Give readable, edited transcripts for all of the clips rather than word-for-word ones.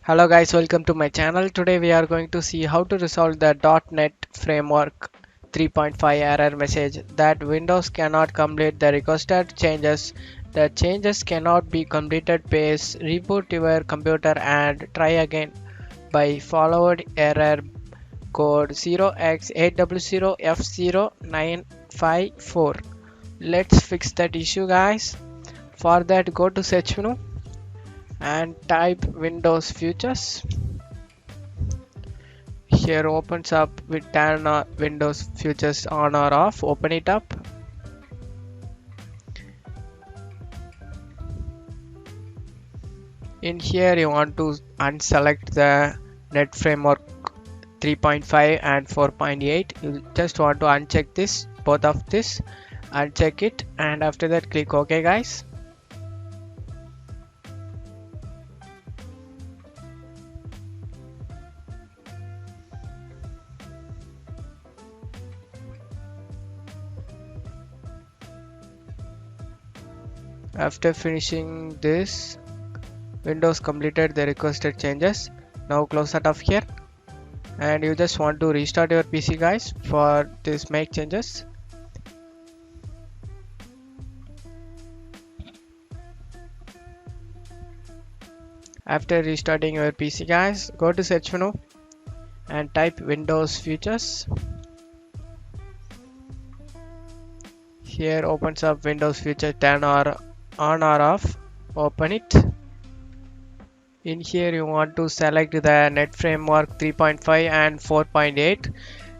Hello guys, welcome to my channel. Today we are going to see how to resolve the .NET Framework 3.5 error message that Windows cannot complete the requested changes. The changes cannot be completed. Please reboot your computer and try again by followed error code 0x800F0954. Let's fix that issue guys. For that go to search menu and type Windows Features. Here opens up with turn Windows Features on or off. Open it up. In here you want to unselect the Net Framework 3.5 and 4.8. You just want to uncheck this, both of this, uncheck it, and after that click OK guys. After finishing this, Windows completed the requested changes. Now close out of here, and you just want to restart your PC guys for this make changes. After restarting your PC guys, go to search menu and type Windows Features. Here opens up Windows Feature, turn or on or off. Open it. In here you want to select the Net Framework 3.5 and 4.8.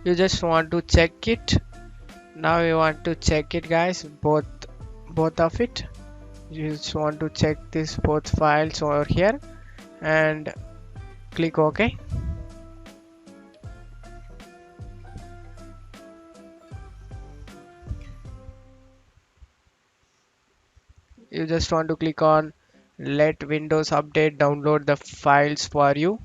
You just want to check it. Now you want to check it guys, both of it. You just want to check this both files over here and click OK. You just want to click on let Windows Update download the files for you.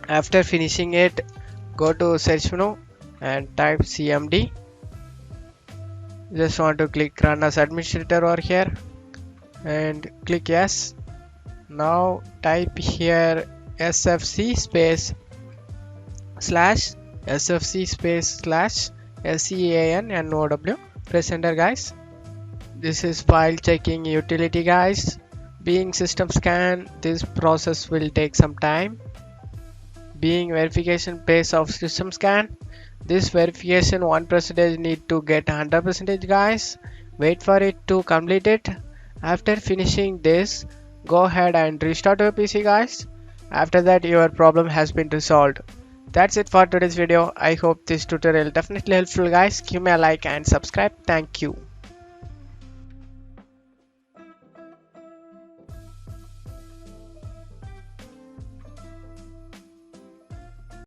After finishing it, go to search menu and type cmd. Just want to click run as administrator over here and click yes. Now type here sfc space slash sfc space slash sean. Press enter guys. This is file checking utility guys. Being system scan, this process will take some time. Being verification phase of system scan, this verification 1% need to get 100% guys. Wait for it to complete it. After finishing this, go ahead and restart your PC guys. After that your problem has been resolved. That's it for today's video. I hope this tutorial definitely helpful guys. Give me a like and subscribe. Thank you.